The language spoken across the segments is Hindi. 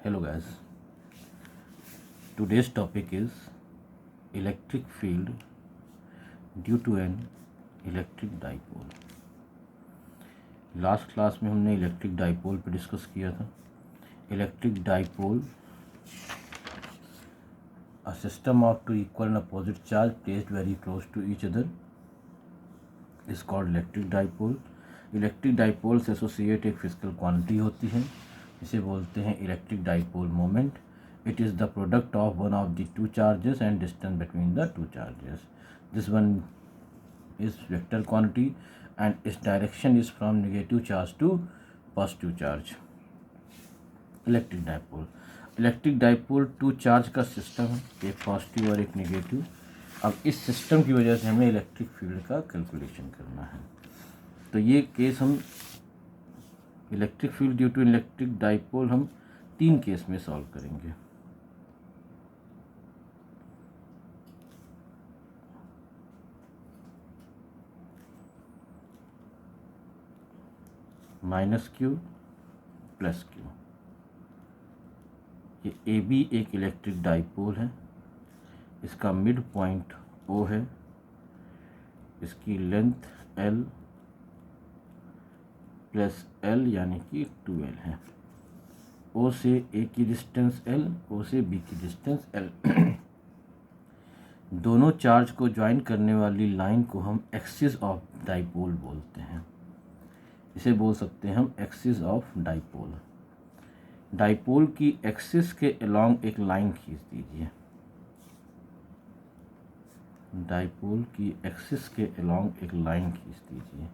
Hello guys, today's topic is electric field due to an electric dipole. Last class में हमने इलेक्ट्रिक डाइपोल पे डिस्कस किया था. Electric dipole, a system of two equal and opposite charge placed very close to each other is called electric dipole. Electric dipole से एसोसिएट एक फिजिकल क्वांटिटी होती है, इसे बोलते हैं electric dipole moment. It is the product of one of the two charges and distance between the two charges. This one is vector quantity and its direction is from negative charge to positive charge. Electric dipole two charge का सिस्टम है, एक पॉजिटिव और एक नेगेटिव. अब इस सिस्टम की वजह से हमें इलेक्ट्रिक फील्ड का कैलकुलेशन करना है. तो ये केस हम electric field due to electric dipole हम 3 केस में सॉल्व करेंगे. -q +q. ये AB एक इलेक्ट्रिक डाइपोल है, इसका मिड पॉइंट O है, इसकी लेंथ L प्लस L यानी कि 2L है. O से A की डिस्टेंस L, O से B की डिस्टेंस L. दोनों चार्ज को ज्वाइन करने वाली लाइन को हम एक्सिस ऑफ डाइपोल बोलते हैं. इसे बोल सकते हैं हम एक्सिस ऑफ डाइपोल. डाइपोल की एक्सिस के अलोंग एक लाइन खींच दीजिए. डाइपोल की एक्सिस के अलोंग एक लाइन खींच दीजिए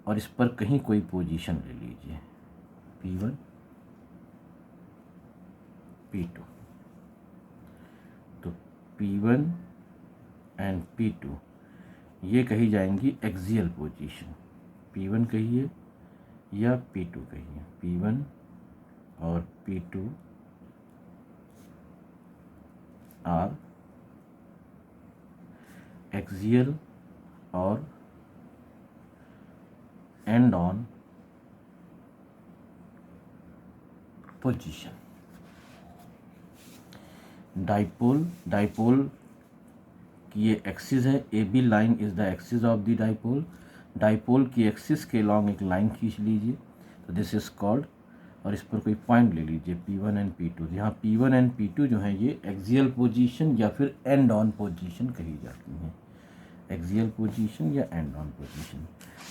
और इस पर कहीं कोई पोजीशन ले लीजिए, P1 P2. तो P1 एंड P2 ये कही जाएंगी एक्सियल पोजीशन. P1 कहिए या P2 कहिए. P1 और P2 आर एक्सियल और एंड ऑन पोजीशन. डाइपोल की ये एक्सिस है. A B line is the axis of the dipole. Dipole की एक्सिस के लॉन्ग एक लाइन खींच लीजिए, तो दिस इज कॉल्ड, और इस पर कोई पॉइंट ले लीजिए P1 एंड P2. यहाँ P1 एंड P2 जो है ये एक्सियल पोजीशन या फिर एंड ऑन पोजीशन कही जाती हैं. एक्सियल पोजीशन या एंड ऑन पोजीशन.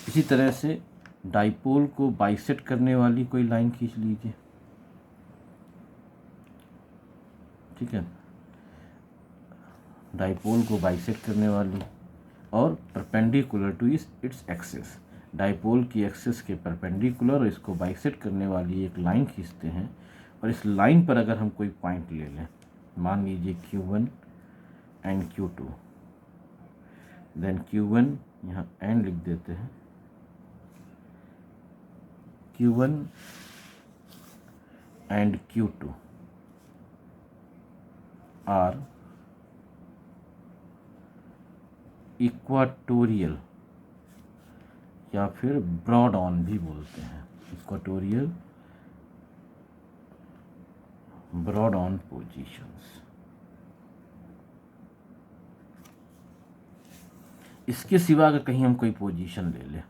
इसी तरह से डाइपोल को बाइसेक्ट करने वाली कोई लाइन खींच लीजिए, ठीक है. डाइपोल को बाइसेक्ट करने वाली और perpendicular to its axis. Dipole की एक्सिस के परपेंडिकुलर और इसको बाइसेक्ट करने वाली एक लाइन खींचते हैं, और इस लाइन पर अगर हम कोई पॉइंट ले लें, मान लीजिए Q1 and Q2, then Q1 यहाँ एंड लिख देते हैं. Q1 and Q2 are equatorial या फिर ब्रॉड ऑन भी बोलते हैं. Equatorial broad on positions. इसके सिवा अगर कहीं हम कोई पोजीशन ले लें,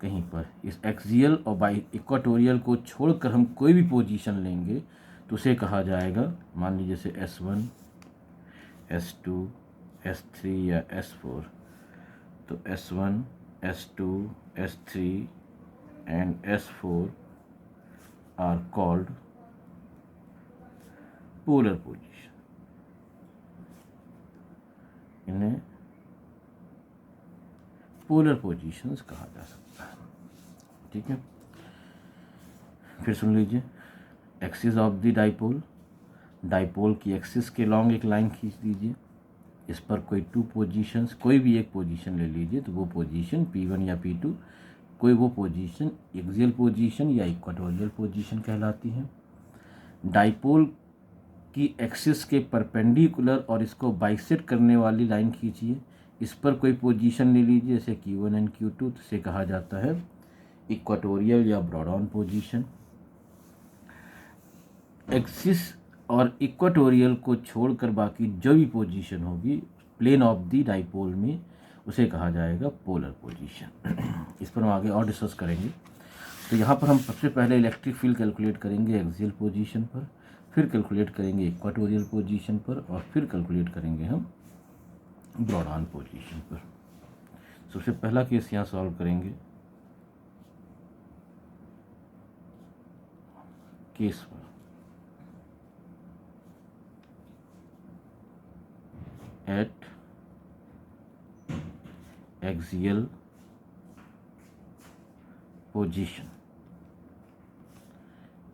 कहीं पर इस एक्सियल और बाई इक्वाटोरियल को छोड़कर हम कोई भी पोजीशन लेंगे तो उसे कहा जाएगा, मान लीजिए जैसे S1, S2, S3 या S4. तो S1, S2, S3 and S4 are called polar position. इन्हें पोलर पोजीशंस कहा जा सकता है, ठीक है. फिर सुन लीजिए. Axis of the dipole. Dipole की एक्सिस के लॉन्ग एक लाइन खींच दीजिए. इस पर कोई 2 पोजीशंस, कोई भी एक पोजीशन ले लीजिए, तो वो पोजीशन P1 या P2, कोई वो पोजीशन एक्सियल पोजीशन या इक्वाटोरियल पोजीशन कहलाती है. डाइपोल की एक्सिस के परपेंडिकुलर और इसको बाइसेक्ट करने वाली लाइन खींचिए. इस पर कोई पोजीशन ले लीजिए, जैसे Q1 एंड Q2, तो इसे कहा जाता है इक्वाटोरियल या ब्रॉड ऑन पोजीशन. एक्सिस और इक्वाटोरियल को छोड़कर बाकी जो भी पोजीशन होगी प्लेन ऑफ द डाइपोल में, उसे कहा जाएगा पोलर पोजीशन। इस पर हम आगे और डिस्कस करेंगे। तो यहाँ पर हम सबसे पहले इलेक्ट्रिक फील्ड कैलकुलेट करेंगे एक्सियल पोजीशन पर, फिर कैलकुलेट करेंगे इक्वाटोरियल पोजीशन पर, और फिर कैलकुलेट करेंगे हम ब्रॉडहॉर्न पोजीशन पर। सबसे पहला केस यहाँ सॉल्व करेंगे। केस पर eight axial position,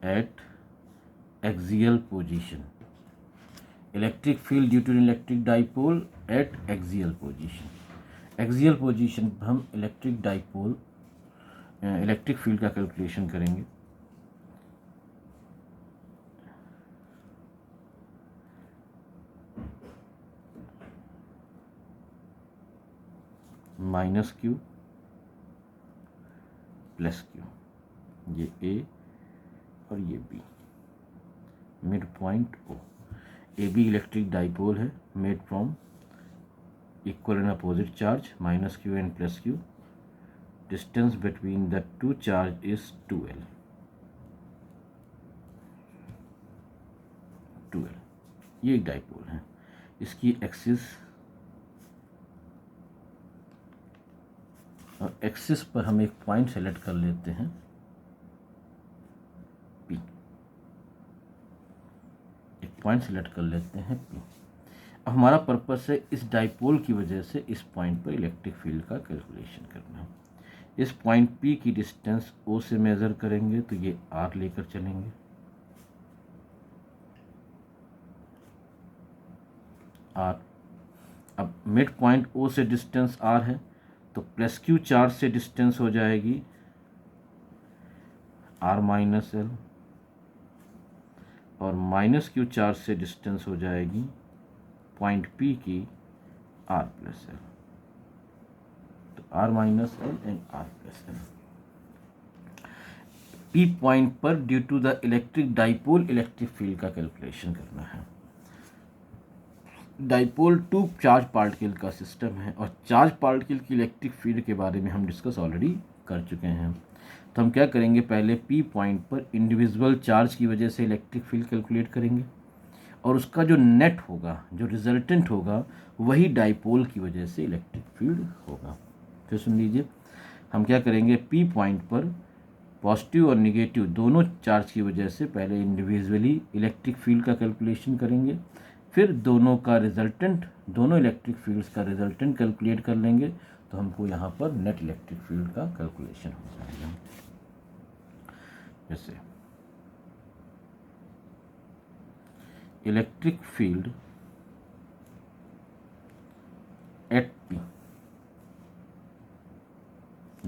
at axial position, electric field due to an electric dipole at axial position। axial position पर हम इलेक्ट्रिक डाइपोल इलेक्ट्रिक फील्ड का कैलकुलेशन करेंगे। माइनस क्यू प्लस क्यू, ये ए और ये B, mid point O. A B electric dipole है made from equal and opposite charge minus Q and plus Q. Distance between the two charge is 2L। ये एक डाइपोल है। इसकी एक्सिस और एक्सिस पर हम एक पॉइंट सेलेक्ट कर लेते हैं P। एक पॉइंट सेलेक्ट कर लेते हैं P। अब हमारा पर्पस है इस डाइपोल की वजह से इस पॉइंट पर इलेक्ट्रिक फील्ड का कैलकुलेशन करना। इस पॉइंट P की डिस्टेंस O से मेज़र करेंगे तो ये R लेकर चलेंगे। R, अब मिड पॉइंट O से डिस्टेंस R है तो प्लस क्यू चार्ज से डिस्टेंस हो जाएगी R माइनस L, और माइनस क्यू चार्ज से डिस्टेंस हो जाएगी पॉइंट P की R प्लस L। तो R minus L and R plus L। P point पर due to the electric dipole electric field का कैलकुलेशन करना है। डाइपोल टू चार्ज पार्टिकल का सिस्टम है और चार्ज पार्टिकल की इलेक्ट्रिक फील्ड के बारे में हम डिस्कस ऑलरेडी कर चुके हैं। तो हम क्या करेंगे, पहले P पॉइंट पर इंडिविजुअल चार्ज की वजह से इलेक्ट्रिक फील्ड कैलकुलेट करेंगे और उसका जो नेट होगा, जो रिजल्टेंट होगा, वही डाइपोल की वजह से इलेक्ट्रिक फील्ड होगा। फिर सुन लीजिए, हम क्या करेंगे, P पॉइंट पर पॉजिटिव और निगेटिव दोनों चार्ज की वजह से पहले इंडिविजुअली इलेक्ट्रिक फील्ड का कैलकुलेशन करेंगे, फिर दोनों का रिजल्टेंट, दोनों इलेक्ट्रिक फील्ड्स का रिजल्टेंट कैलकुलेट कर लेंगे तो हमको यहाँ पर नेट इलेक्ट्रिक फील्ड का कैलकुलेशन हो जाएगा। जैसे electric field at P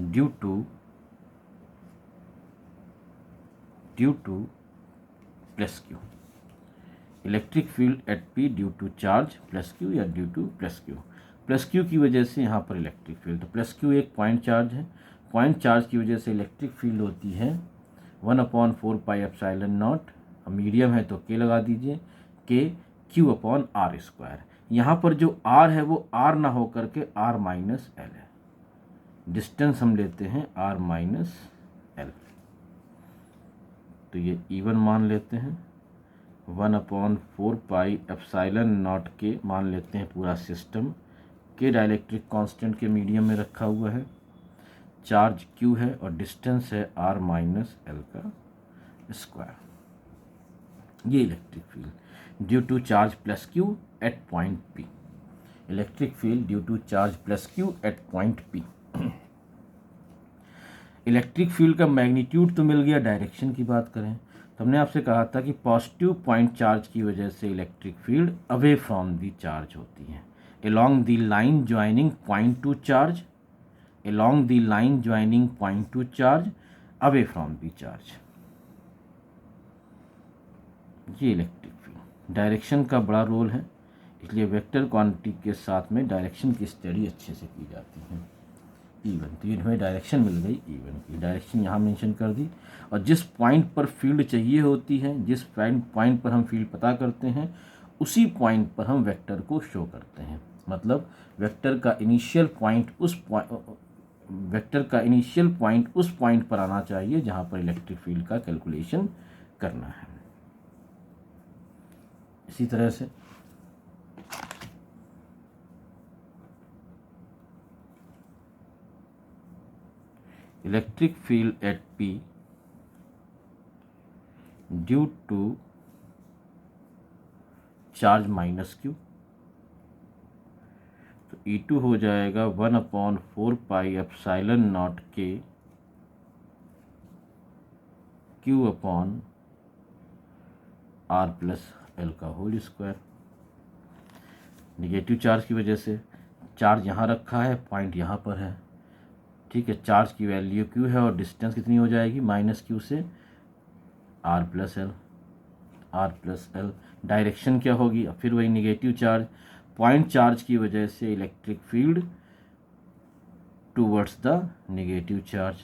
due to plus Q, electric field at P due to charge plus Q या due to plus Q. Plus Q की वजह से यहाँ पर इलेक्ट्रिक फील्ड, तो प्लस क्यू एक पॉइंट चार्ज है, पॉइंट चार्ज की वजह से इलेक्ट्रिक फील्ड होती है 1/4 पाई एप्सिलॉन नॉट। मीडियम है तो K लगा दीजिए, K Q/R²। यहाँ पर जो R है वो R ना हो करके R माइनस L है। डिस्टेंस हम लेते हैं R माइनस L, तो ये E1 मान लेते हैं, 1/4 पाई एप्सिलॉन नॉट K मान लेते हैं पूरा सिस्टम। K डाइलेक्ट्रिक कांस्टेंट के मीडियम में रखा हुआ है, चार्ज Q है और डिस्टेंस है R माइनस L का स्क्वायर। ये electric field due to charge plus Q at point P। Electric field due to charge plus Q at point P। Electric field का मैग्नीट्यूड तो मिल गया। डायरेक्शन की बात करें तो हमने आपसे कहा था कि पॉजिटिव पॉइंट चार्ज की वजह से electric field away from the charge होती है, along the line joining point to charge, along the line joining point to charge, away from the charge। ये इलेक्ट्रिक फील्ड डायरेक्शन का बड़ा रोल है, इसलिए वेक्टर क्वांटिटी के साथ में डायरेक्शन की स्टडी अच्छे से की जाती है। E1, तो ये हमें डायरेक्शन मिल गई E1 की। डायरेक्शन यहाँ मेंशन कर दी, और जिस पॉइंट पर फील्ड चाहिए होती है, जिस पॉइंट पर हम फील्ड पता करते हैं, उसी पॉइंट पर हम वेक्टर को शो करते हैं। मतलब वेक्टर का इनिशियल पॉइंट उस पॉइंट पर आना चाहिए जहाँ पर इलेक्ट्रिक फील्ड का कैलकुलेशन करना है। इसी तरह से electric field at P due to charge minus Q, तो E2 हो जाएगा 1/4πε0 K Q/R+L का होल स्क्वायर। निगेटिव चार्ज की वजह से चार्ज यहाँ रखा है, पॉइंट यहाँ पर है, ठीक है। चार्ज की वैल्यू Q है और डिस्टेंस कितनी हो जाएगी, -Q से R+L। डायरेक्शन क्या होगी, फिर वही निगेटिव चार्ज, पॉइंट चार्ज की वजह से electric field towards the negative charge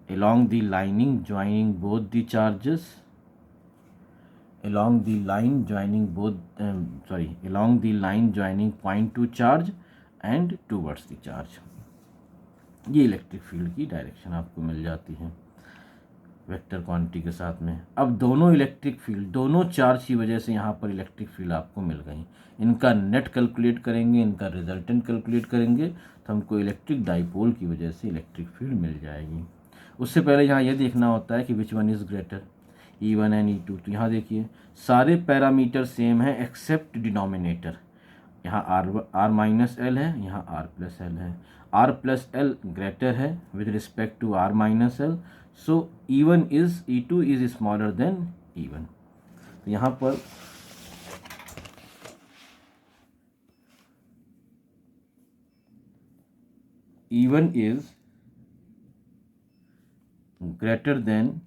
along the lining joining both the charges, along the line joining point to charge and towards the charge। ये इलेक्ट्रिक फील्ड की डायरेक्शन आपको मिल जाती है वेक्टर क्वांटिटी के साथ में। अब दोनों इलेक्ट्रिक फील्ड, दोनों चार्ज की वजह से यहाँ पर इलेक्ट्रिक फील्ड आपको मिल गई। इनका नेट कैलकुलेट करेंगे, इनका रिजल्टेंट कैलकुलेट करेंगे, तो हमको इलेक्ट्रिक डाइपोल की वजह से इलेक्ट्रिक फील्ड मिल जाएगी। उससे पहले यहाँ यह देखना होता है कि which one is greater, E1 and E2। तो यहाँ देखिए सारे पैरामीटर सेम है एक्सेप्ट डिनोमिनेटर। यहाँ R-L है, यहाँ R+L है। R+L ग्रेटर है with respect to R-L, so E2 is smaller than E1। तो यहाँ पर E1 is greater than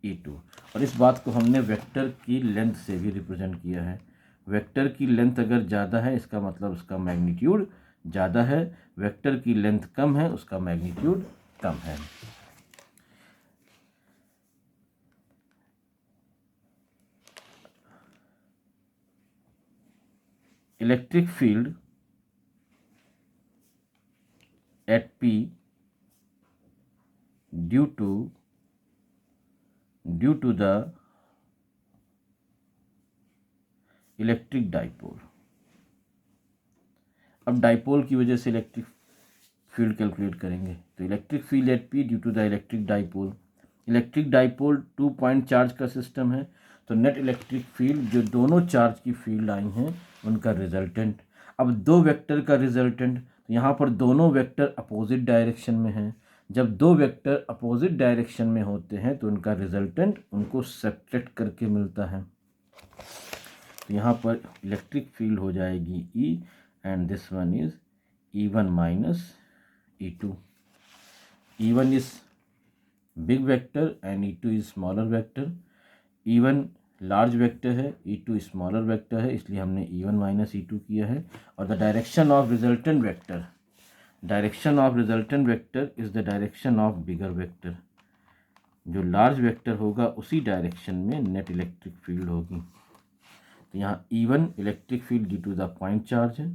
E2, और इस बात को हमने वेक्टर की लेंथ से भी रिप्रेजेंट किया है। वेक्टर की लेंथ अगर ज़्यादा है इसका मतलब उसका मैग्नीट्यूड ज़्यादा है, वेक्टर की लेंथ कम है उसका मैग्नीट्यूड कम है। Electric field at P due to the electric dipole. अब डाइपोल की वजह से इलेक्ट्रिक फील्ड कैलकुलेट करेंगे, तो electric field at P due to the electric dipole. Electric dipole 2 point charge का सिस्टम है, तो नेट इलेक्ट्रिक फील्ड जो दोनों चार्ज की फील्ड आई हैं उनका रिजल्टेंट। अब दो वेक्टर का रिजल्टेंट, तो यहाँ पर दोनों वेक्टर अपोजिट डायरेक्शन में हैं। जब दो वेक्टर अपोजिट डायरेक्शन में होते हैं तो उनका रिजल्टेंट उनको सब्ट्रैक्ट करके मिलता है। तो यहाँ पर इलेक्ट्रिक फील्ड हो जाएगी E and this one is E1 minus E2। E1 is big vector and E2 is smaller vector. E1 large vector है, E2 स्मॉलर वेक्टर है, इसलिए हमने E1 माइनस E2 किया है। और the direction of resultant vector is the direction of bigger vector. जो लार्ज वेक्टर होगा उसी डायरेक्शन में नेट इलेक्ट्रिक फील्ड होगी। तो यहाँ E1 electric field due to the point charge है,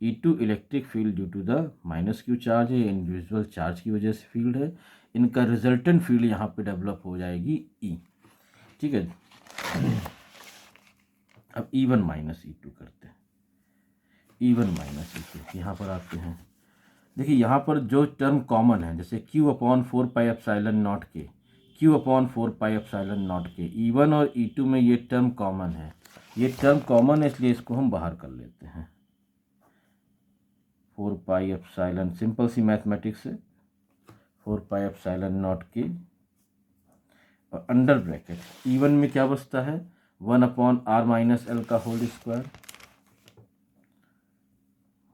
E2 electric field due to the -Q charge है, इंडिविजुअल चार्ज की वजह से फील्ड है। इनका रिजल्टेंट फील्ड यहाँ पे डेवलप हो जाएगी E, ठीक है। अब E1 माइनस E2 करते हैं। E1 माइनस E2 यहाँ पर आते हैं। देखिए यहाँ पर जो टर्म कॉमन है, जैसे Q/4πε0 K, Q/4πε0 K, E1 और E2 में ये टर्म कॉमन है। ये टर्म कॉमन है इसलिए इसको हम बाहर कर लेते हैं। 4πε, सिंपल सी मैथमेटिक्स है, 4πε0 K और अंडर ब्रैकेट E1 में क्या बचता है, 1/R-L का होल स्क्वायर,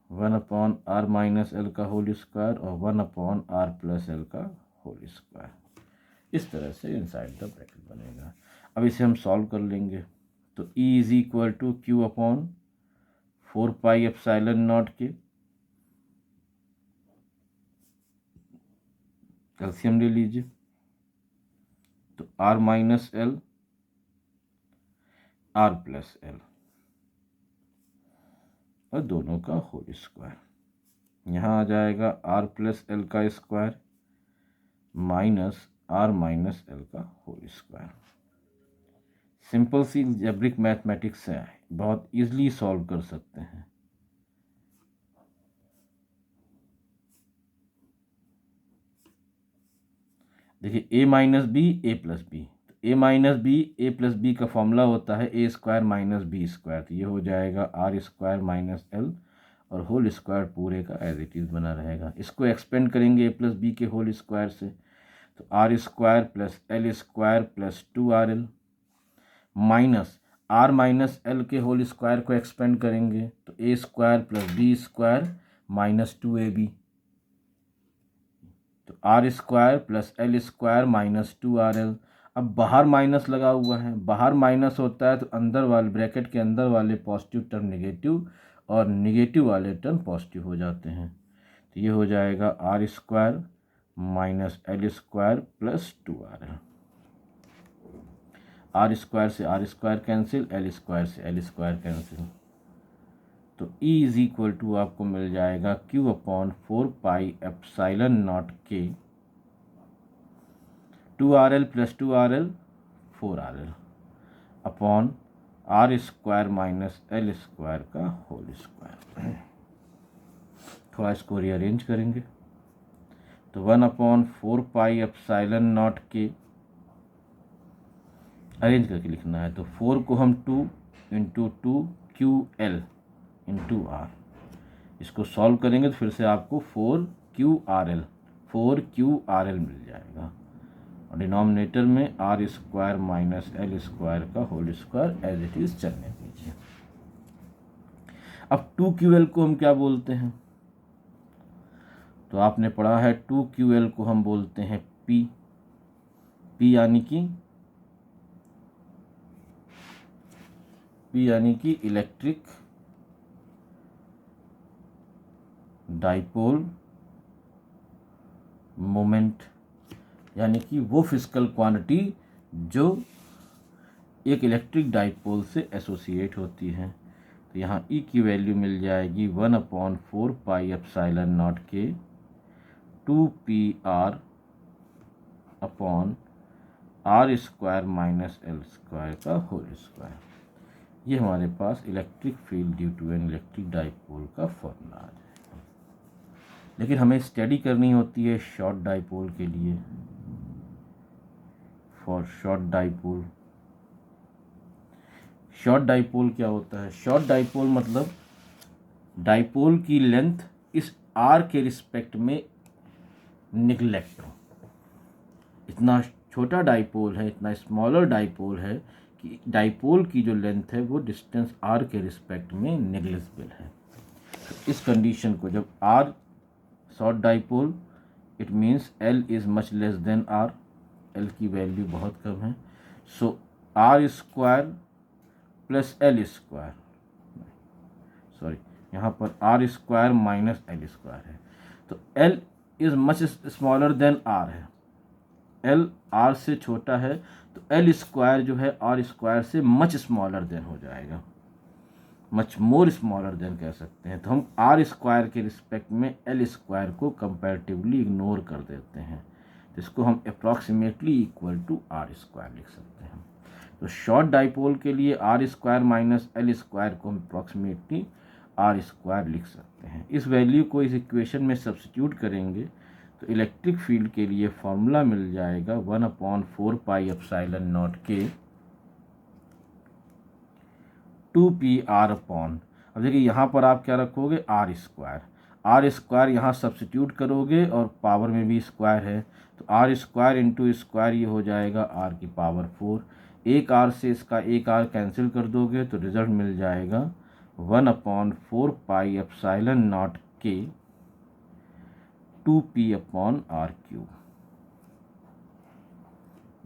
1/R-L का होल स्क्वायर और 1/R+L का होल स्क्वायर। इस तरह से इनसाइड द ब्रैकेट बनेगा। अब इसे हम सॉल्व कर लेंगे, तो E is equal to Q/4πε0 K LCM ले लीजिए, तो r minus L r plus L और दोनों का होल स्क्वायर, यहाँ आ जाएगा r प्लस एल का square minus r minus L का होल स्क्वायर। सिंपल सी अलजेब्रिक मैथमेटिक्स है, बहुत इजीली सॉल्व कर सकते हैं। देखिए a minus B A plus B, A minus B A plus B का फॉर्मूला होता है A square minus B square, तो ये हो जाएगा आर स्क्वायर माइनस एल और होल स्क्वायर पूरे का एज इट इज़ बना रहेगा। इसको एक्सपेंड करेंगे ए प्लस बी के होल स्क्वायर से, तो R square plus L square plus 2rl minus R minus L के होल स्क्वायर को एक्सपेंड करेंगे तो A square plus B square minus 2ab, तो R square plus L square minus 2rl। अब बाहर माइनस लगा हुआ है, बाहर माइनस होता है तो अंदर वाले ब्रैकेट के अंदर वाले पॉजिटिव टर्म नेगेटिव और नेगेटिव वाले टर्म पॉजिटिव हो जाते हैं, तो ये हो जाएगा R square minus L square plus 2rl। R square से R square cancel, L square से एल स्क्वायर कैंसिल, तो E इज इक्वल टू आपको मिल जाएगा Q upon 4 pi epsilon not K 2rl plus 2rl 4rl upon R square minus L square का होल स्क्वायर। थोड़ा इसको रीअरेंज करेंगे तो 1 upon 4 pi epsilon not K arrange करके लिखना है, तो 4 को हम 2 इंटू 2QL इंटू R, इसको सॉल्व करेंगे तो फिर से आपको 4QRL मिल जाएगा और डिनोमिनेटर में R square minus L square का whole square as it is चलने दीजिए। अब 2QL को हम क्या बोलते हैं, तो आपने पढ़ा है 2QL को हम बोलते हैं P यानी कि इलेक्ट्रिक डाइपोल मोमेंट, यानी कि वो फिजिकल क्वांटिटी जो एक इलेक्ट्रिक डाइपोल से एसोसिएट होती है। तो यहाँ E की वैल्यू मिल जाएगी 1 upon 4 pi epsilon not K 2PR upon R square minus L square का होल स्क्वायर। ये हमारे पास electric field due to an electric dipole का फॉर्मूला आ जाएगा। लेकिन हमें स्टडी करनी होती है शॉर्ट डाइपोल के लिए। फॉर शॉर्ट डाइपोल क्या होता है, शॉर्ट डाइपोल मतलब डाइपोल की लेंथ इस आर के रिस्पेक्ट में निगलेक्ट हो। इतना छोटा डाइपोल है, इतना स्मॉलर डाइपोल है कि डाइपोल की जो लेंथ है वो डिस्टेंस आर के रिस्पेक्ट में नेग्लिजिबल है। तो इस कंडीशन को जब are short dipole, it means L is much less than R, L की वैल्यू बहुत कम है, so R square plus L square, sorry यहाँ पर R square minus L square है, तो L is much smaller than R है, एल आर से छोटा है तो एल स्क्वायर जो है आर स्क्वायर से मच स्मॉलर देन हो जाएगा, मच मोर स्मॉलर देन कह सकते हैं। तो हम आर स्क्वायर के रिस्पेक्ट में एल स्क्वायर को कंपैरेटिवली इग्नोर कर देते हैं, तो इसको हम approximately equal to R square लिख सकते हैं। तो शॉर्ट डाइपोल के लिए R square minus L square को हम अप्रॉक्सीमेटली आर स्क्वायर लिख सकते हैं। इस वैल्यू को इस इक्वेशन में सब्स्टिट्यूट करेंगे तो इलेक्ट्रिक फील्ड के लिए फॉर्मूला मिल जाएगा 1 upon 4 pi epsilon not K 2PR upon, अब देखिए यहाँ पर आप क्या रखोगे आर स्क्वायर यहाँ सब्स्टिट्यूट करोगे और पावर में भी स्क्वायर है, तो आर स्क्वायर इंटू स्क्वायर ये हो जाएगा आर की पावर 4, एक आर से इसका एक आर कैंसिल कर दोगे तो रिजल्ट मिल जाएगा 1 upon 4 pi epsilon not K 2P upon R cube.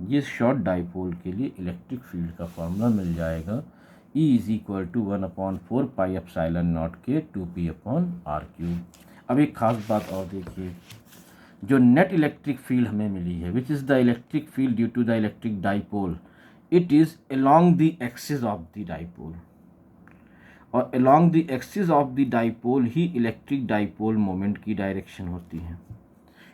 ये शॉर्ट डाइपोल के लिए इलेक्ट्रिक फील्ड का फॉर्मूला मिल जाएगा, E is equal to 1 upon 4 pi epsilon not K 2P upon R cube. अब एक खास बात और देखिए, जो नेट इलेक्ट्रिक फील्ड हमें मिली है, which is the electric field due to the electric dipole, it is along the axis of the dipole, और along the axis of the dipole ही इलेक्ट्रिक डाइपोल मोमेंट की डायरेक्शन होती है।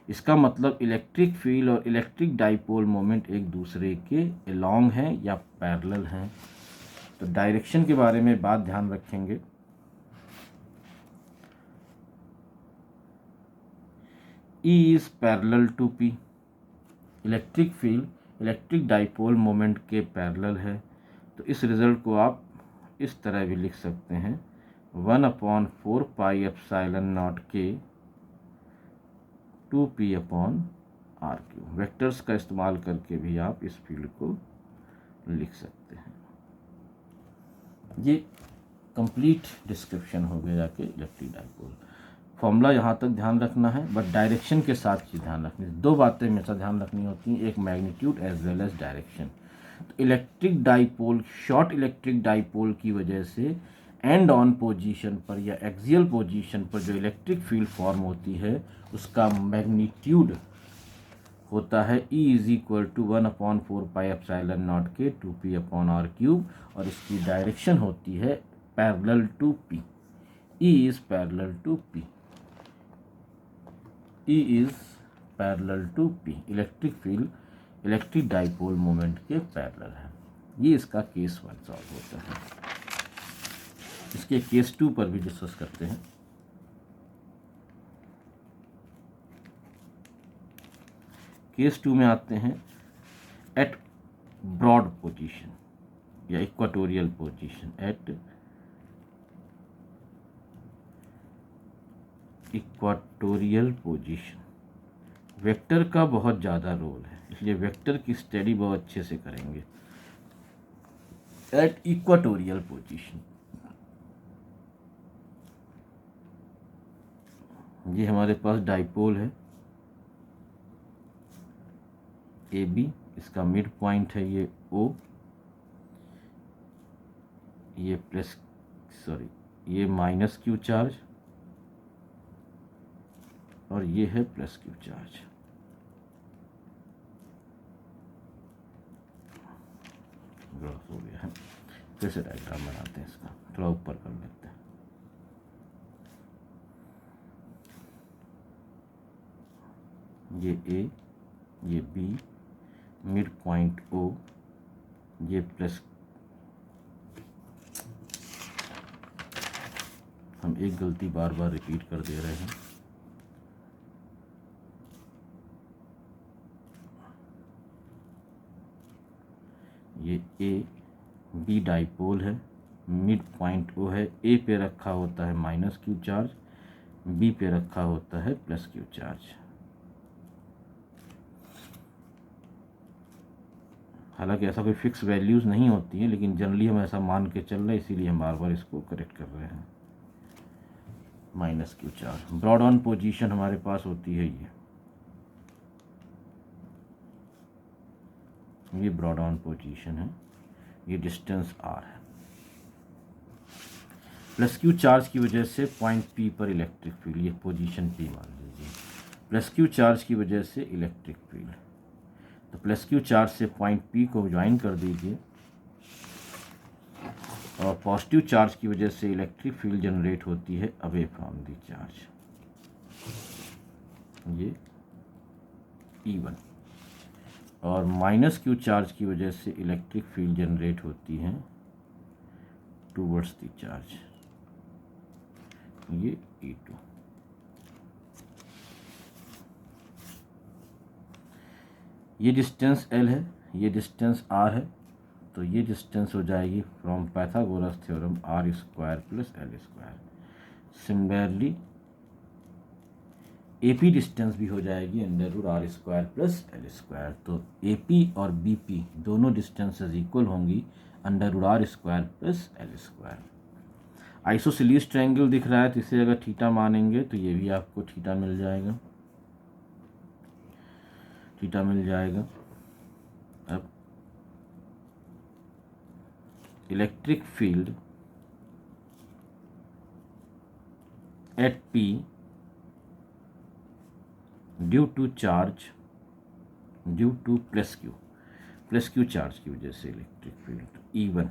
इसका मतलब इलेक्ट्रिक फील्ड और इलेक्ट्रिक डाइपोल मोमेंट एक दूसरे के अलोंग हैं या पैरेलल हैं। तो डायरेक्शन के बारे में बात ध्यान रखेंगे। E is parallel to P, electric field electric dipole moment के पैरेलल है। तो इस रिजल्ट को आप इस तरह भी लिख सकते हैं, 1/4 पाई एप्सिलॉन नॉट के 2p/r³। वेक्टर्स का इस्तेमाल करके भी आप इस फील्ड को लिख सकते हैं। ये कंप्लीट डिस्क्रिप्शन हो गया जाके इलेक्ट्रिक डाइपोल। फॉर्मूला यहाँ तक ध्यान रखना है, बट डायरेक्शन के साथ चीज़ ध्यान रखनी है। दो बातें हमेशा ध्यान रखनी होती हैं, एक magnitude as well as direction. तो electric dipole, short electric dipole की वजह से एंड ऑन पोजीशन पर या एक्सियल पोजीशन पर जो इलेक्ट्रिक फील्ड फॉर्म होती है उसका मैग्नीट्यूड होता है E is equal to 1/4 pi epsilon nought के 2p/r³, और इसकी डायरेक्शन होती है parallel to P। E is parallel to P, E is parallel to P। Electric field electric dipole moment के पैरेलल है। ये इसका केस 1 सॉल्व होता है। इसके केस 2 पर भी डिस्कस करते हैं। केस 2 में आते हैं, एट ब्रॉड पोजीशन या equatorial position, at equatorial position vector का बहुत ज़्यादा रोल है, इसलिए वेक्टर की स्टडी बहुत अच्छे से करेंगे। एट इक्वाटोरियल पोजीशन, ये हमारे पास डाइपोल है ए बी, इसका मिड पॉइंट है ये O, ये ये माइनस Q चार्ज और ये है प्लस Q चार्ज। ग्रॉस हो गया है, फिर से डायग्राम बनाते हैं, इसका थोड़ा ऊपर कर लेते हैं। ये A, ये B, मिड पॉइंट O, ये प्लस, हम एक गलती बार बार रिपीट कर दे रहे हैं। ये A B डाइपोल है, मिड पॉइंट O है, A पे रखा होता है माइनस Q चार्ज, B पे रखा होता है प्लस Q चार्ज। हालांकि ऐसा कोई फिक्स वैल्यूज़ नहीं होती है, लेकिन जनरली हम ऐसा मान के चल रहे हैं, इसीलिए हम बार बार इसको करेक्ट कर रहे हैं। Minus Q charge, broad on position हमारे पास होती है ये ब्रॉड ऑन पोजीशन है, ये डिस्टेंस R है। प्लस Q चार्ज की वजह से पॉइंट P पर इलेक्ट्रिक फील्ड, ये पोजीशन P मान लीजिए, प्लस Q चार्ज की वजह से इलेक्ट्रिक फील्ड। तो प्लस Q चार्ज से पॉइंट P को ज्वाइन कर दीजिए, और पॉजिटिव चार्ज की वजह से इलेक्ट्रिक फील्ड जनरेट होती है अवे फ्रॉम द चार्ज, ये E1, और माइनस Q चार्ज की वजह से इलेक्ट्रिक फील्ड जनरेट होती है टूवर्ड्स द चार्ज, ये E2। ये डिस्टेंस L है, ये डिस्टेंस R है, तो ये डिस्टेंस हो जाएगी from Pythagoras theorem R² plus L²। Similarly AP distance भी हो जाएगी √R² प्लस L²। तो AP और BP दोनों डिस्टेंसेस इक्वल होंगी √R² plus L²। Isosceles triangle दिख रहा है, तो इसे अगर थीटा मानेंगे तो ये भी आपको थीटा मिल जाएगा, थीटा मिल जाएगा। अब electric field at P due to charge, due to plus Q charge की वजह से electric field E1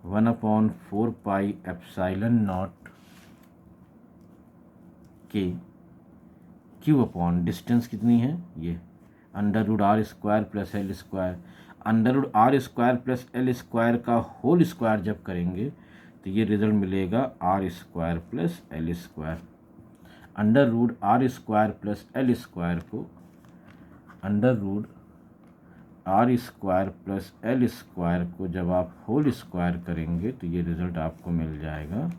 1/4 pi epsilon nought के, क्यू अपॉन डिस्टेंस कितनी है ये √r² plus L², √r² plus L² का होल स्क्वायर जब करेंगे तो ये रिजल्ट मिलेगा r² plus L²। √r² plus L² को √r² प्लस L² को जब आप होल स्क्वायर करेंगे तो ये रिजल्ट आपको मिल जाएगा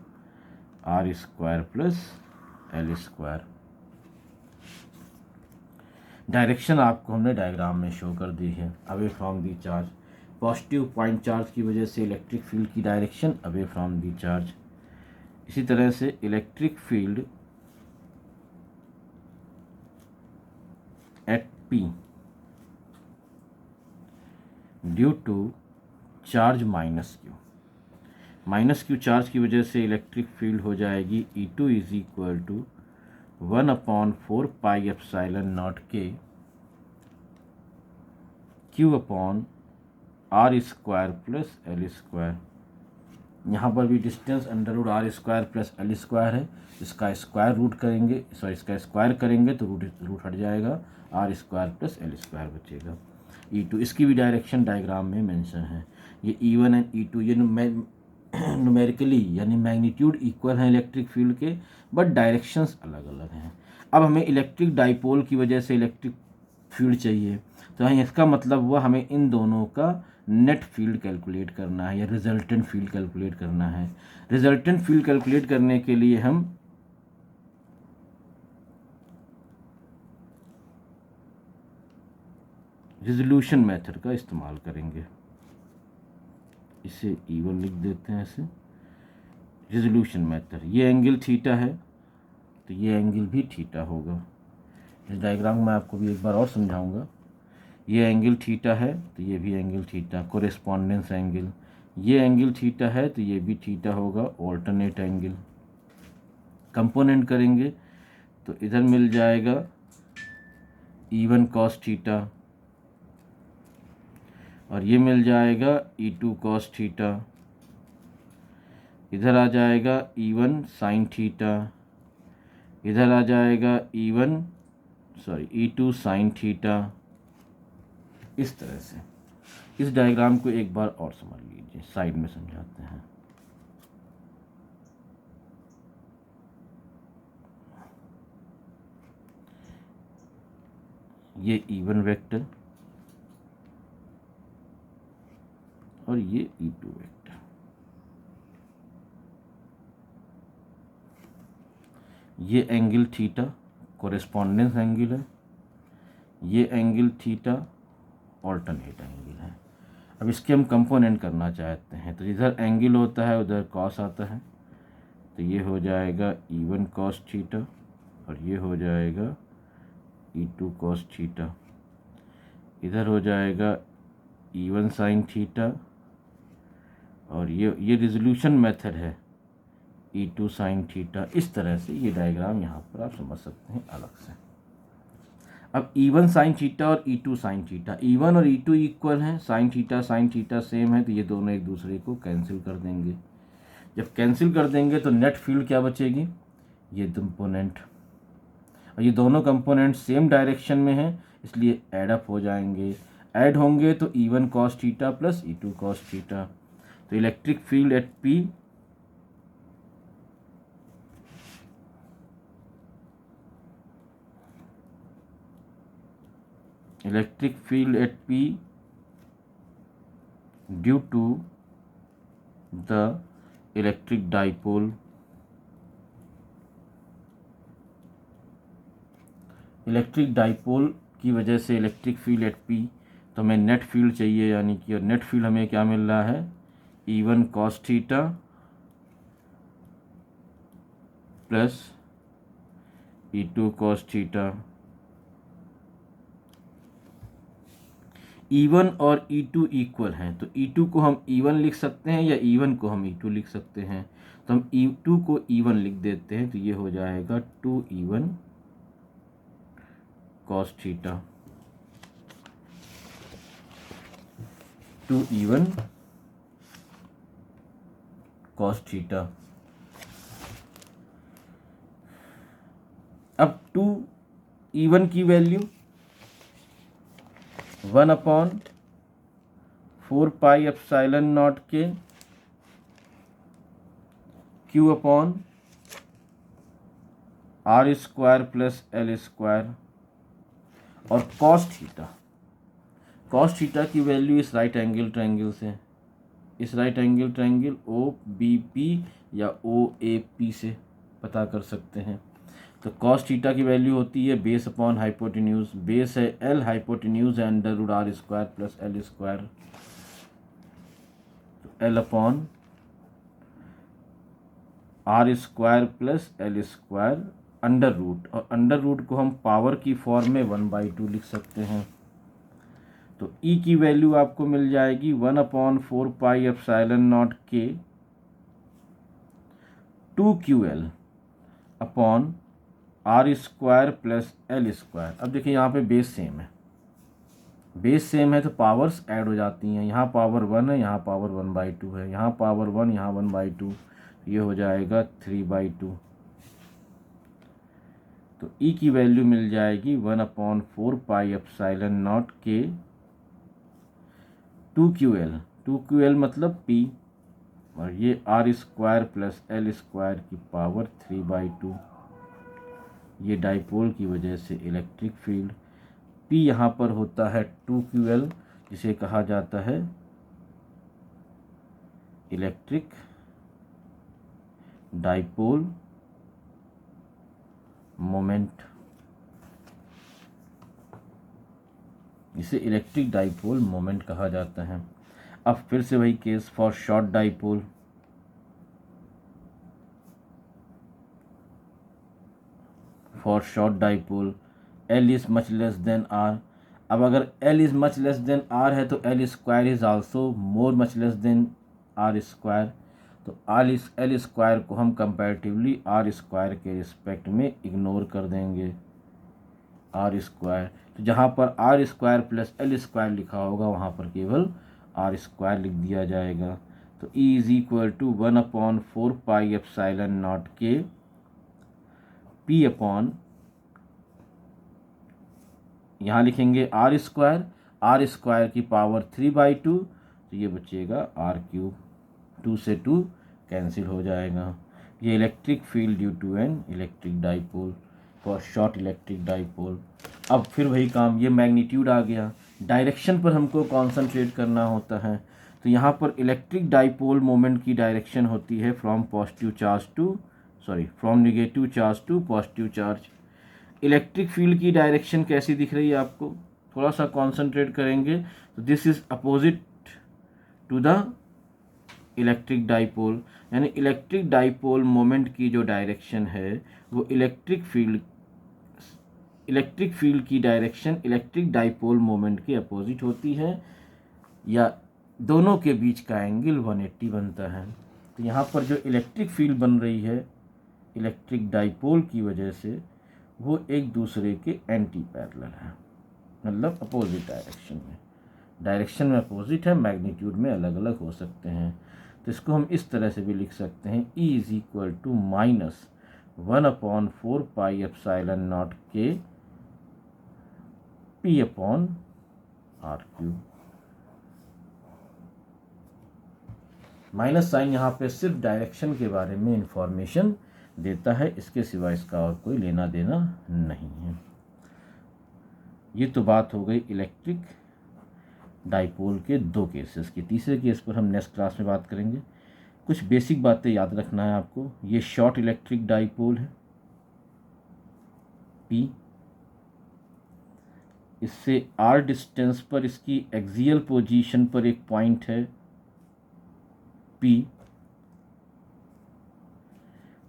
r² प्लस L²। डायरेक्शन आपको हमने डायग्राम में शो कर दी है, away from the charge. Positive point charge की वजह से इलेक्ट्रिक फील्ड की direction away from the charge. इसी तरह से electric field at P due to charge minus Q charge की वजह से इलेक्ट्रिक फील्ड हो जाएगी E2 = 1/4 पाई एप्सिलॉन नॉट के, Q upon r² plus L²। यहाँ पर भी डिस्टेंस √r² प्लस L² है, इसका स्क्वायर रूट करेंगे, इसका स्क्वायर करेंगे तो रूट हट जाएगा, r² प्लस L² बचेगा। E2 इसकी भी डायरेक्शन डायग्राम में मेंशन है। ये E1 एंड E2 ये न्यूमेरिकली यानी मैग्नीट्यूड इक्वल हैं इलेक्ट्रिक फील्ड के, बट डायरेक्शंस अलग अलग हैं। अब हमें इलेक्ट्रिक डाइपोल की वजह से इलेक्ट्रिक फील्ड चाहिए, तो यहाँ इसका मतलब हुआ हमें इन दोनों का नेट फील्ड कैलकुलेट करना है या रिजल्टेंट फील्ड कैलकुलेट करना है। रिजल्टेंट फील्ड कैलकुलेट करने के लिए हम रिजोल्यूशन मेथड का इस्तेमाल करेंगे। इसे E1 लिख देते हैं ऐसे। रिजोल्यूशन मेथड, ये एंगल थीटा है तो ये एंगल भी थीटा होगा। इस डायग्राम में आपको भी एक बार और समझाऊंगा। ये एंगल थीटा है तो ये भी एंगल थीटा, कोरेस्पॉन्डेंस एंगल। ये एंगल थीटा है तो ये भी थीटा होगा, ऑल्टरनेट एंगल। कंपोनेंट करेंगे तो इधर मिल जाएगा E1 cos थीटा और ये मिल जाएगा E2 cos थीटा। इधर आ जाएगा E1 sin थीटा, इधर आ जाएगा E2 sin थीटा। इस तरह से इस डायग्राम को एक बार और समझ लीजिए, साइड में समझाते हैं। ये E1 वेक्टर और ये E2 वेक्टर। ये एंगल थीटा कोरेस्पॉन्डेंस एंगल है, ये एंगल थीटा ऑल्टरनेट एंगल है। अब इसके हम कंपोनेंट करना चाहते हैं तो इधर एंगल होता है उधर कॉस आता है, तो ये हो जाएगा E1 cos थीटा और ये हो जाएगा E2 cos थीटा। इधर हो जाएगा E1 sin थीटा और ये रिजोल्यूशन मेथड है E2 sin थीटा। इस तरह से ये डायग्राम यहाँ पर आप समझ सकते हैं अलग से। अब E1 sin थीटा और E2 sin थीटा, E1 और E2 इक्वल हैं, sin थीटा सेम है, तो ये दोनों एक दूसरे को कैंसिल कर देंगे। जब कैंसिल कर देंगे तो नेट फील्ड क्या बचेगी, ये कंपोनेंट, और ये दोनों कंपोनेंट सेम डायरेक्शन में हैं इसलिए ऐड अप हो जाएंगे। ऐड होंगे तो E1 cos theta plus E2 cos theta. तो electric field at P due to the electric dipole, electric dipole की वजह से इलेक्ट्रिक फील्ड एट P, तो हमें नेट फील्ड चाहिए, यानी कि नेट फील्ड हमें क्या मिल रहा है E1 cos theta plus E2 cos theta. E1 और E2 इक्वल हैं तो E2 को हम E1 लिख सकते हैं या E1 को हम E2 लिख सकते हैं, तो हम E2 को E1 लिख देते हैं तो ये हो जाएगा 2E1 cos theta to even cos theta। अब टू इवन की वैल्यू 1/4πε0 के Q upon R square plus L square. और cos थीटा की वैल्यू इस राइट एंगल ट्रायंगल से, इस राइट एंगल ट्रायंगल OBP या OAP से पता कर सकते हैं। तो cos थीटा की वैल्यू होती है बेस अपॉन हाइपोटेन्यूज, बेस है L, हाइपोटेन्यूज है under root R square plus L square. तो L upon R square plus L square under root, और अंडर रूट को हम पावर की फॉर्म में 1/2 लिख सकते हैं। तो E की वैल्यू आपको मिल जाएगी 1/4πε0 के 2QL upon R square plus L square. अब देखिए यहाँ पे बेस सेम है, बेस सेम है तो पावर्स ऐड हो जाती हैं। यहाँ पावर 1 है, यहाँ पावर 1/2 है, यहाँ पावर 1, यहाँ 1/2, ये हो जाएगा 3/2। तो E की वैल्यू मिल जाएगी 1/4πε0 के 2QL मतलब P, और ये R square plus L square की पावर 3/2। ये डाइपोल की वजह से इलेक्ट्रिक फील्ड P यहाँ पर होता है 2QL, जिसे कहा जाता है इलेक्ट्रिक डाइपोल मोमेंट, इसे इलेक्ट्रिक डाइपोल मोमेंट कहा जाता है। अब फिर से वही case for short dipole. For short dipole L is much less then R। अब अगर L is much less then R है तो L square is also more much less then R square. तो L स्क्वायर को हम कंपैरेटिवली R स्क्वायर के रिस्पेक्ट में इग्नोर कर देंगे। R स्क्वायर, तो जहाँ पर R square plus L square लिखा होगा वहाँ पर केवल R स्क्वायर लिख दिया जाएगा। तो E इज इक्वल टू 1/4πε0 के P अपॉन, यहाँ लिखेंगे R स्क्वायर की पावर 3/2, तो ये बचेगा R³। 2 से 2 कैंसिल हो जाएगा। ये electric field due to an electric dipole for short electric dipole. अब फिर वही काम, ये मैग्नीट्यूड आ गया, डायरेक्शन पर हमको कॉन्सेंट्रेट करना होता है। तो यहाँ पर इलेक्ट्रिक डाइपोल मोमेंट की डायरेक्शन होती है from negative charge to positive charge. Electric field की डायरेक्शन कैसी दिख रही है आपको, थोड़ा सा कॉन्सेंट्रेट करेंगे तो this is opposite to the electric dipole, यानी इलेक्ट्रिक डाइपोल मोमेंट की जो डायरेक्शन है वो इलेक्ट्रिक फील्ड की डायरेक्शन इलेक्ट्रिक डाइपोल मोमेंट के अपोजिट होती है, या दोनों के बीच का एंगल 180 बनता है। तो यहाँ पर जो इलेक्ट्रिक फील्ड बन रही है इलेक्ट्रिक डाइपोल की वजह से, वो एक दूसरे के एंटी पैरेलल है, मतलब अपोजिट डायरेक्शन में अपोजिट है, मैग्नीट्यूड में अलग अलग हो सकते हैं। तो इसको हम इस तरह से भी लिख सकते हैं, E इज इक्वल टू -1/4πε0 के P upon R³। Minus sign यहाँ पे सिर्फ डायरेक्शन के बारे में इंफॉर्मेशन देता है, इसके सिवा इसका और कोई लेना देना नहीं है। ये तो बात हो गई इलेक्ट्रिक डाइपोल के 2 केसेस की। तीसरे केस पर हम नेक्स्ट क्लास में बात करेंगे। कुछ बेसिक बातें याद रखना है आपको। ये शॉर्ट इलेक्ट्रिक डाइपोल है P, इससे R डिस्टेंस पर इसकी एक्सियल पोजीशन पर एक पॉइंट है P।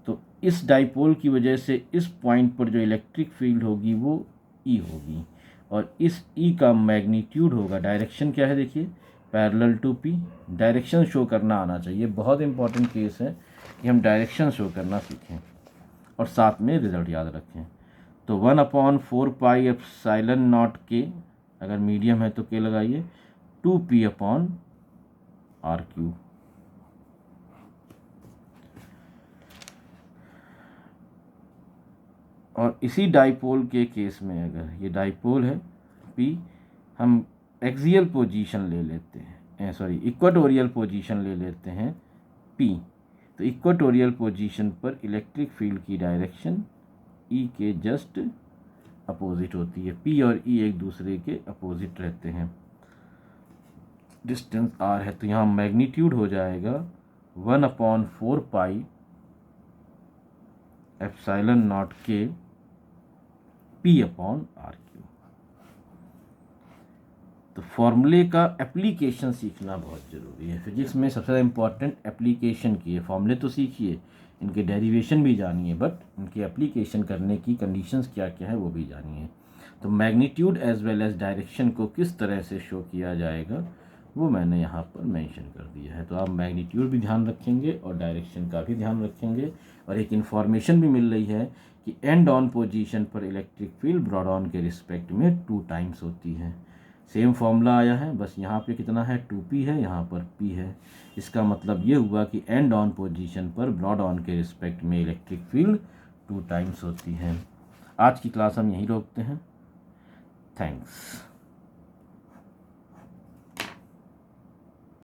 तो इस डाइपोल की वजह से इस पॉइंट पर जो इलेक्ट्रिक फील्ड होगी वो E होगी, और इस E का मैग्नीट्यूड होगा, डायरेक्शन क्या है देखिए, parallel to P। Direction show करना आना चाहिए, बहुत इंपॉर्टेंट केस है कि हम डायरेक्शन शो करना सीखें और साथ में रिजल्ट याद रखें। तो 1/4 पाई एप्सिलॉन नॉट के, अगर मीडियम है तो के लगाइए, 2p/r³। और इसी डाइपोल के केस में अगर ये डाइपोल है p, हम एक्सियल पोजीशन ले लेते हैं, सॉरी इक्वाटोरियल पोजीशन ले लेते हैं p, तो इक्वाटोरियल पोजीशन पर इलेक्ट्रिक फील्ड की डायरेक्शन E के जस्ट अपोजिट होती है। P और E एक दूसरे के अपोजिट रहते हैं, डिस्टेंस r है, तो यहाँ मैग्नीट्यूड हो जाएगा 1/4 पाई एप्सिलॉन नॉट के p/r³। तो फॉर्मूले का एप्लीकेशन सीखना बहुत ज़रूरी है। फिजिक्स में सबसे ज़्यादा इम्पॉर्टेंट एप्लीकेशन की है। फॉर्मूले तो सीखिए, इनके डेरिवेशन भी जानिए, बट इनके एप्लीकेशन करने की कंडीशंस क्या क्या है वो भी जानिए। तो magnitude as well as direction को किस तरह से शो किया जाएगा वो मैंने यहाँ पर मेंशन कर दिया है। तो आप मैग्नीट्यूड भी ध्यान रखेंगे और डायरेक्शन का भी ध्यान रखेंगे। और एक इन्फॉर्मेशन भी मिल रही है कि एंड ऑन पोजीशन पर इलेक्ट्रिक फील्ड ब्रॉड ऑन के रिस्पेक्ट में 2 टाइम्स होती है। सेम फॉर्मूला आया है, बस यहाँ पे कितना है, 2p है, यहाँ पर p है। इसका मतलब ये हुआ कि एंड ऑन पोजीशन पर ब्रॉड ऑन के रिस्पेक्ट में इलेक्ट्रिक फील्ड 2 टाइम्स होती है। आज की क्लास हम यहीं रोकते हैं। थैंक्स।